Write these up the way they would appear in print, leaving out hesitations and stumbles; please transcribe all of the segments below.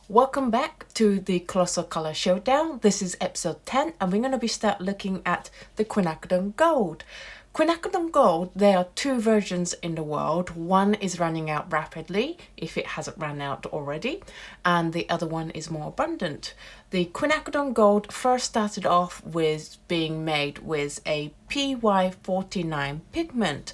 Welcome back to the Colossal Color Showdown. This is episode 10 and we're going to be start looking at the Quinacridone Gold. Quinacridone Gold, there are two versions in the world. One is running out rapidly, if it hasn't run out already, and the other one is more abundant. The Quinacridone Gold first started off with being made with a PY49 pigment.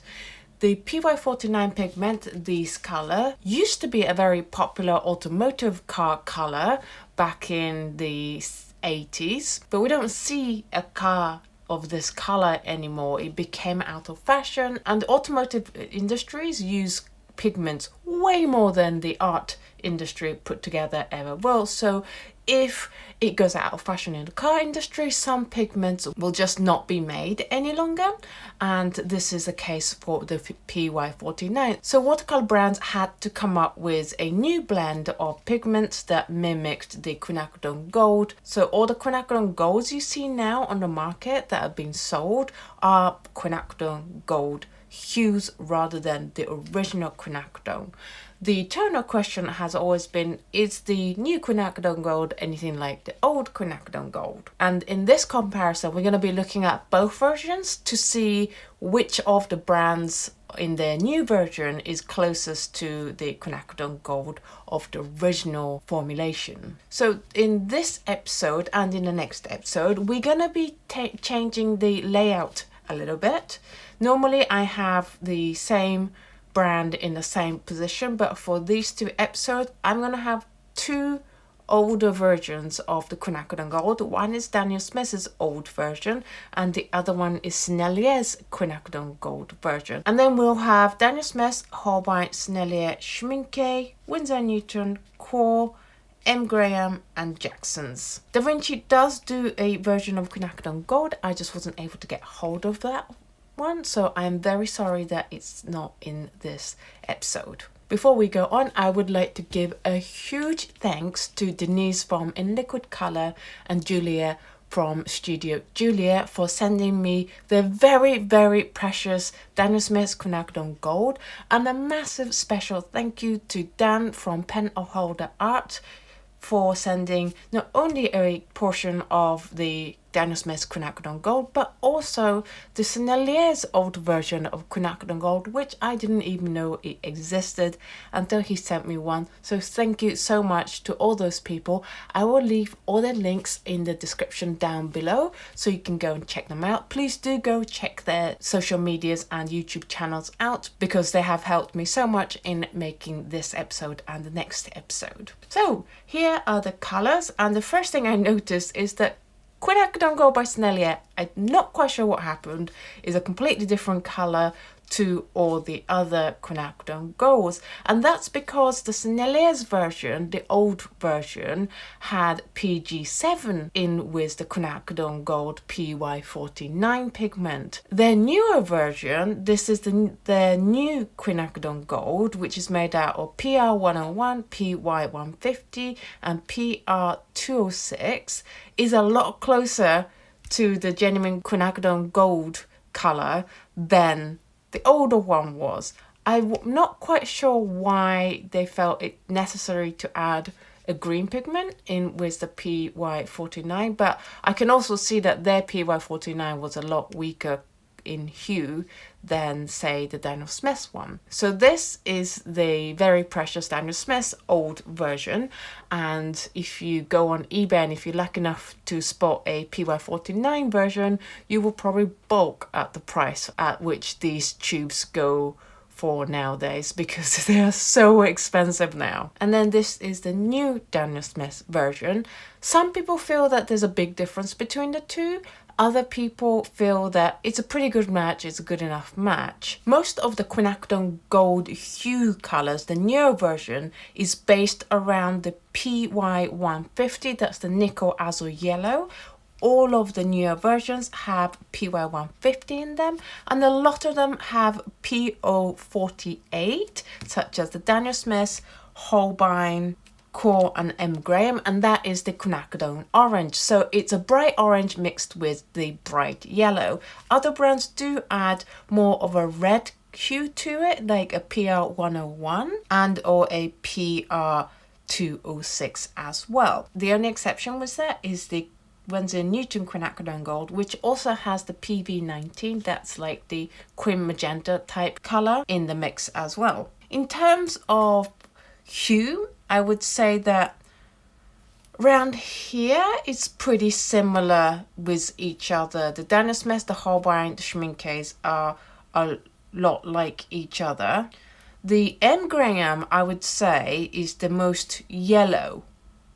The PY49 pigment, this color, used to be a very popular automotive car color back in the 80s, but we don't see a car of this color anymore. It became out of fashion, and the automotive industries use pigments way more than the art industry put together ever will. So if it goes out of fashion in the car industry, some pigments will just not be made any longer, and this is the case for the PY49. So watercolor brands had to come up with a new blend of pigments that mimicked the Quinacridone Gold. So all the Quinacridone Golds you see now on the market that have been sold are Quinacridone Gold hues rather than the original quinacridone. The eternal question has always been, is the new Quinacridone Gold anything like the old Quinacridone Gold? And in this comparison, we're going to be looking at both versions to see which of the brands in their new version is closest to the Quinacridone Gold of the original formulation. So in this episode and in the next episode, we're going to be changing the layout a little bit. Normally I have the same brand in the same position, but for these two episodes I'm going to have two older versions of the Quinacridone Gold. One is Daniel Smith's old version and the other one is Sennelier's Quinacridone Gold version. And then we'll have Daniel Smith's, Holbein, Sennelier, Schmincke, Winsor Newton, Core, M. Graham and Jackson's. Da Vinci does do a version of Quinacridone Gold. I just wasn't able to get hold of that one, so I'm very sorry that it's not in this episode. Before we go on, I would like to give a huge thanks to Denise from In Liquid Color and Julia from Studio Julia for sending me the very, very precious Daniel Smith's Quinacridone Gold, and a massive special thank you to Dan from Pen of Holder Art for sending not only a portion of the Daniel Smith's Quinacridone Gold, but also the Sennelier's old version of Quinacridone Gold, which I didn't even know it existed until he sent me one. So thank you so much to all those people. I will leave all the links in the description down below so you can go and check them out. Please do go check their social medias and YouTube channels out, because they have helped me so much in making this episode and the next episode. So here are the colors, and the first thing I noticed is that Quinacridone Gold by Sennelier, I'm not quite sure what happened, is a completely different colour to all the other Quinacridone Golds, and that's because the Sennelier's version, the old version, had PG7 in with the Quinacridone Gold PY49 pigment. Their newer version, this is their new Quinacridone Gold, which is made out of PR101, PY150 and PR206, is a lot closer to the genuine Quinacridone Gold colour than the older one was. I'm not quite sure why they felt it necessary to add a green pigment in with the PY49, but I can also see that their PY49 was a lot weaker in hue than, say, the Daniel Smith's one. So this is the very precious Daniel Smith's old version, and if you go on eBay and if you're lucky enough to spot a PY49 version, you will probably balk at the price at which these tubes go for nowadays, because they are so expensive now. And then this is the new Daniel Smith version. Some people feel that there's a big difference between the two. Other people feel that it's a pretty good match, it's a good enough match. Most of the Quinacridone Gold hue colours, the newer version, is based around the PY150, that's the nickel azure yellow. All of the newer versions have PY150 in them, and a lot of them have PO48, such as the Daniel Smith, Holbein, Core and M. Graham, and that is the Quinacridone Orange. So it's a bright orange mixed with the bright yellow. Other brands do add more of a red hue to it, like a PR101 and or a PR 206 as well. The only exception with that is the Winsor & Newton Quinacridone Gold, which also has the PV19, that's like the cream magenta type color in the mix as well. In terms of hue, I would say that around here it's pretty similar with each other. The Daniel Smith, the Holbein, the Schmincke's are a lot like each other. The M. Graham, I would say, is the most yellow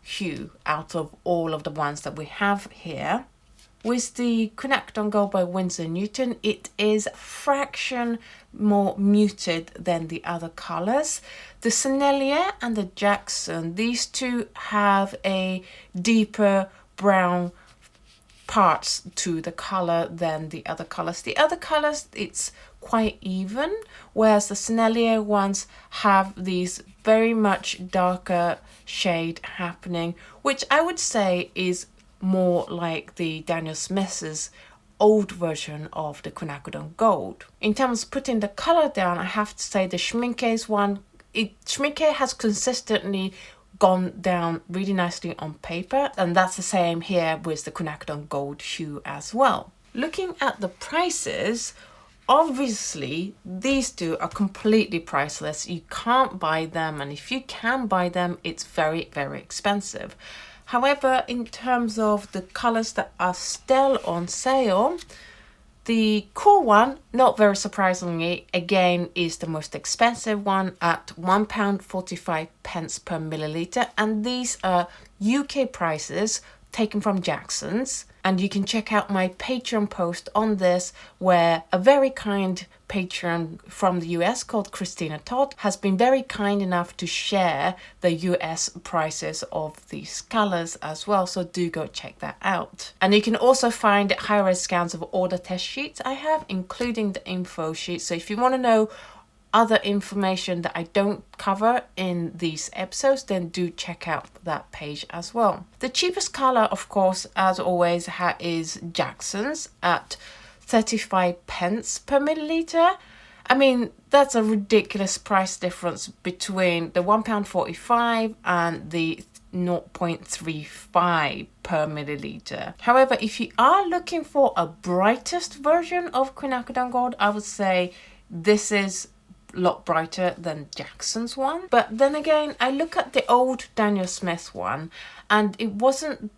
hue out of all of the ones that we have here. With the Quinacridone Gold by Winsor & Newton, it is a fraction more muted than the other colors. The Sennelier and the Jackson, these two have a deeper brown parts to the color than the other colors. The other colors, it's quite even, whereas the Sennelier ones have these very much darker shade happening, which I would say is more like the Daniel Smith's old version of the Quinacridone Gold. In terms of putting the color down, I have to say the Schmincke's one, Schmincke has consistently gone down really nicely on paper, and that's the same here with the Quinacridone Gold hue as well. Looking at the prices, obviously these two are completely priceless. You can't buy them, and if you can buy them, it's very, very expensive. However, in terms of the colors that are still on sale, the cool one, not very surprisingly, again is the most expensive one at £1.45 per milliliter, and these are UK prices taken from Jackson's. And you can check out my Patreon post on this, where a very kind patron from the US called Christina Todd has been very kind enough to share the US prices of these colors as well, so do go check that out. And you can also find high-res scans of all the test sheets I have, including the info sheet. So if you want to know other information that I don't cover in these episodes, then do check out that page as well. The cheapest color, of course, as always, is Jackson's at 35 pence per milliliter. I mean, that's a ridiculous price difference between the £1.45 and the 0.35 per milliliter. However, if you are looking for a brightest version of Quinacridone Gold, I would say this is lot brighter than Jackson's one. But then again, I look at the old Daniel Smith one, and it wasn't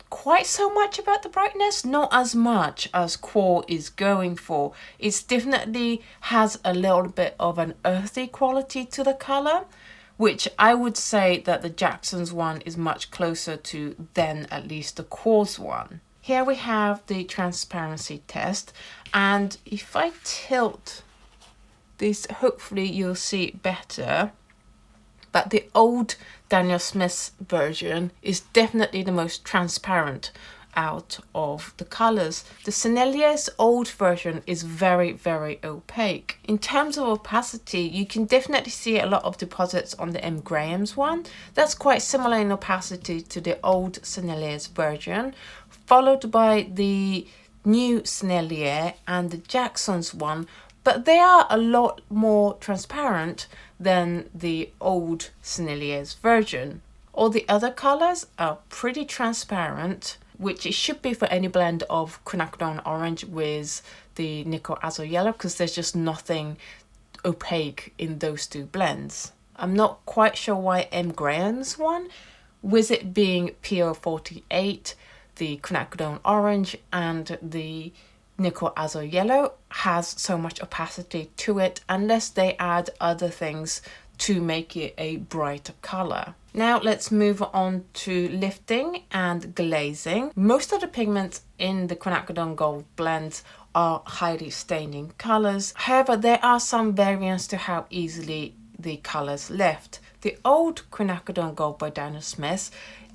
quite so much about the brightness, not as much as Quor is going for. It definitely has a little bit of an earthy quality to the color, which I would say that the Jackson's one is much closer to than at least the Quar's one. Here we have the transparency test, and if I tilt this, hopefully you'll see it better, but the old Daniel Smith's version is definitely the most transparent out of the colors. The Sennelier's old version is very, very opaque. In terms of opacity, you can definitely see a lot of deposits on the M. Graham's one. That's quite similar in opacity to the old Sennelier's version, followed by the new Sennelier and the Jackson's one, but they are a lot more transparent than the old Sennelier's version. All the other colors are pretty transparent, which it should be for any blend of Quinacridone Orange with the Nickel Azure Yellow, because there's just nothing opaque in those two blends. I'm not quite sure why M. Graham's one, with it being PO48, the Quinacridone Orange and the Nickel Azure Yellow, has so much opacity to it, unless they add other things to make it a brighter color. Now let's move on to lifting and glazing. Most of the pigments in the Quinacridone Gold blends are highly staining colors. However, there are some variants to how easily the colors lift. The old Quinacridone Gold by Daniel Smith,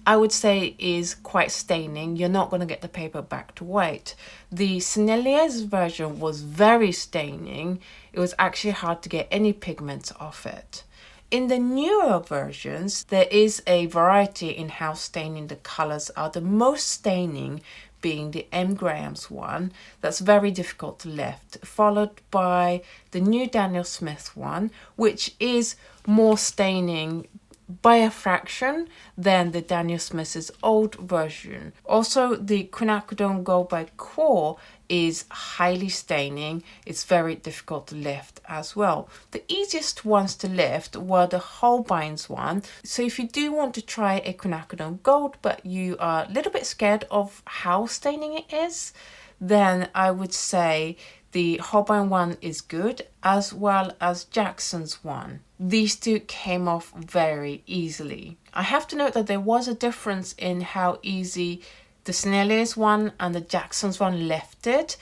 I would say, is quite staining. You're not going to get the paper back to white. The Sennelier's version was very staining. It was actually hard to get any pigments off it. In the newer versions, there is a variety in how staining the colors are. The most staining being the M. Graham's one, that's very difficult to lift, followed by the new Daniel Smith one, which is more staining by a fraction than the Daniel Smith's old version. Also, the Quinacridone Gold by Quo is highly staining. It's very difficult to lift as well. The easiest ones to lift were the Holbein's one. So if you do want to try a Quinacridone Gold but you are a little bit scared of how staining it is, then I would say the Holbein one is good, as well as Jackson's one. These two came off very easily. I have to note that there was a difference in how easy the Sennelier's one and the Jackson's one lifted.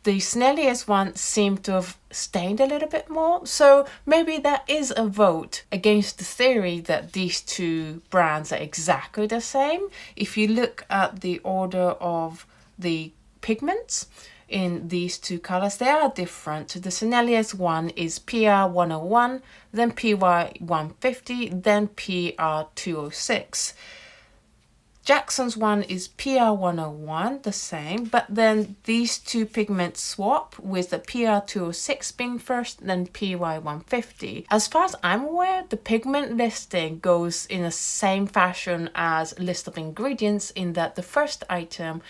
The Sennelier's one seemed to have stained a little bit more, so maybe there is a vote against the theory that these two brands are exactly the same. If you look at the order of the pigments in these two colors, they are different. The Sennelier's one is PR 101, then PY 150, then PR 206. Jackson's one is PR 101, the same, but then these two pigments swap, with the PR 206 being first, then PY 150. As far as I'm aware, the pigment listing goes in the same fashion as list of ingredients, in that the first item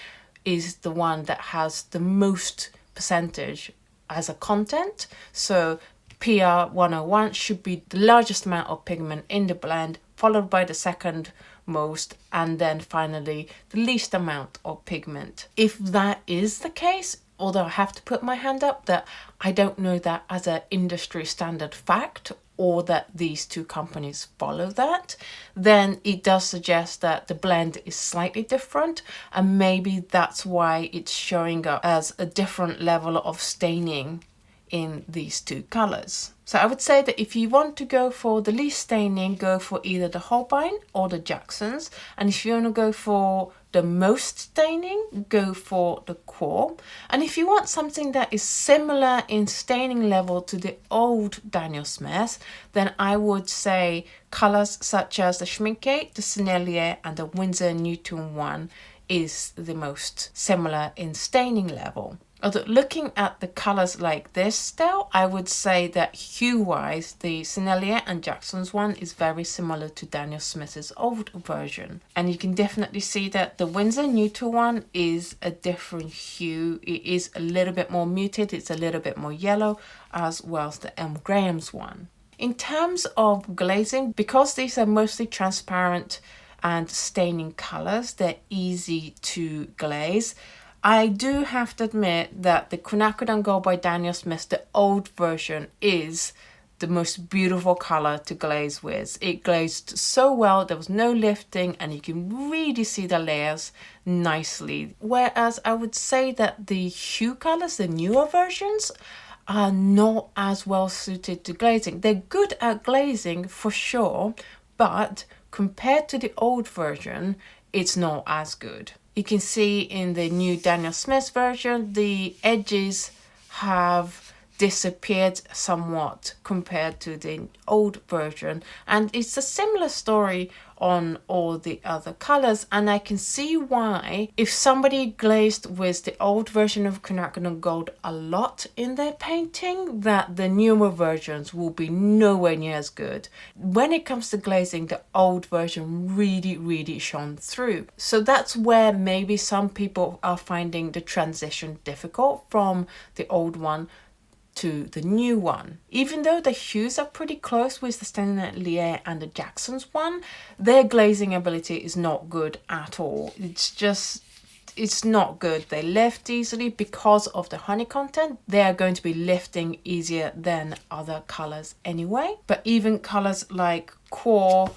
is the one that has the most percentage as a content. So PR 101 should be the largest amount of pigment in the blend, followed by the second most, and then finally the least amount of pigment. If that is the case, although I have to put my hand up that I don't know that as an industry standard fact, or that these two companies follow that, then it does suggest that the blend is slightly different, and maybe that's why it's showing up as a different level of staining in these two colors. So I would say that if you want to go for the least staining, go for either the Holbein or the Jackson's, and if you want to go for the most staining, go for the Quo. And if you want something that is similar in staining level to the old Daniel Smith, then I would say colors such as the Schmincke, the Sennelier, and the Winsor & Newton one is the most similar in staining level. Although looking at the colors like this still, I would say that hue-wise, the Sennelier and Jackson's one is very similar to Daniel Smith's old version. And you can definitely see that the Winsor & Newton one is a different hue. It is a little bit more muted, it's a little bit more yellow, as well as the M. Graham's one. In terms of glazing, because these are mostly transparent and staining colors, they're easy to glaze. I do have to admit that the Quinacridone Gold by Daniel Smith, the old version, is the most beautiful color to glaze with. It glazed so well, there was no lifting, and you can really see the layers nicely. Whereas I would say that the hue colors, the newer versions, are not as well suited to glazing. They're good at glazing for sure, but compared to the old version, it's not as good. You can see in the new Daniel Smith version, the edges have disappeared somewhat compared to the old version, and it's a similar story on all the other colors. And I can see why, if somebody glazed with the old version of Quinacridone Gold a lot in their painting, that the newer versions will be nowhere near as good. When it comes to glazing, the old version really shone through. So that's where maybe some people are finding the transition difficult from the old one to the new one. Even though the hues are pretty close with the Sennelier and the Jackson's one, their glazing ability is not good at all. It's not good. They lift easily because of the honey content. They are going to be lifting easier than other colors anyway. But even colors like Quo,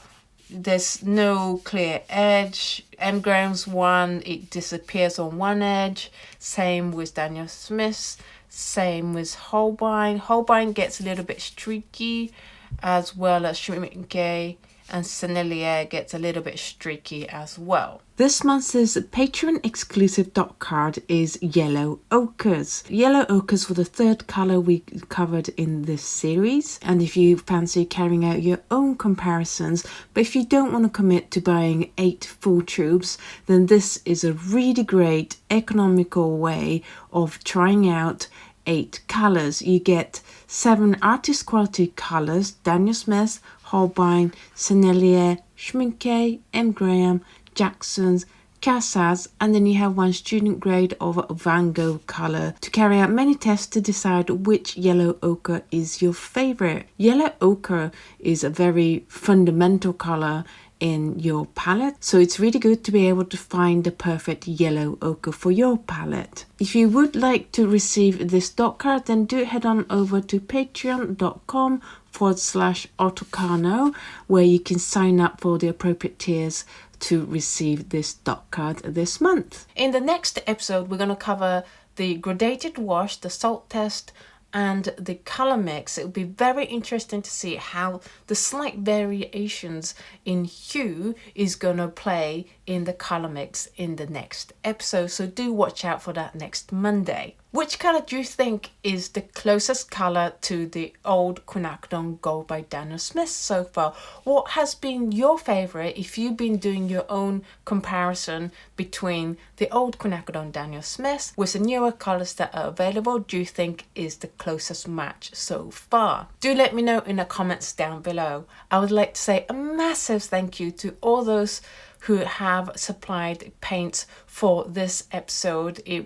there's no clear edge. M. Graham's one, it disappears on one edge. Same with Daniel Smith's. Same with Holbein. Holbein gets a little bit streaky, as well as Schmincke, and Sennelier gets a little bit streaky as well. This month's Patreon exclusive dot card is Yellow Ochres. Yellow Ochres was the third color we covered in this series, and if you fancy carrying out your own comparisons, but if you don't want to commit to buying 8 full tubes, then this is a really great economical way of trying out 8 colors. You get 7 artist quality colors: Daniel Smith, Holbein, Sennelier, Schmincke, M. Graham, Jackson's, Casas, and then you have one student grade of Van Gogh color to carry out many tests to decide which yellow ochre is your favorite. Yellow ochre is a very fundamental color in your palette, so it's really good to be able to find the perfect yellow ochre for your palette. If you would like to receive this dot card, then do head on over to patreon.com/Oto Kano, where you can sign up for the appropriate tiers to receive this dot card this month. In the next episode, we're going to cover the gradated wash, the salt test, and the color mix. It will be very interesting to see how the slight variations in hue is going to play in the color mix in the next episode, so do watch out for that next Monday. Which color do you think is the closest color to the old Quinacridone Gold by Daniel Smith so far? What has been your favorite if you've been doing your own comparison between the old Quinacridone Daniel Smith with the newer colors that are available? Do you think is the closest match so far? Do let me know in the comments down below. I would like to say a massive thank you to all those who have supplied paints for this episode. I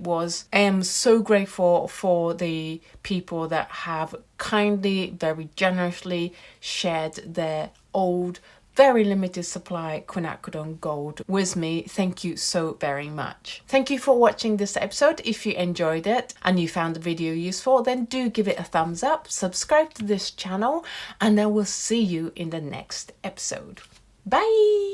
am so grateful for the people that have kindly, very generously shared their old, very limited supply Quinacridone Gold with me. Thank you so very much. Thank you for watching this episode. If you enjoyed it and you found the video useful, then do give it a thumbs up, subscribe to this channel, and I will see you in the next episode. Bye!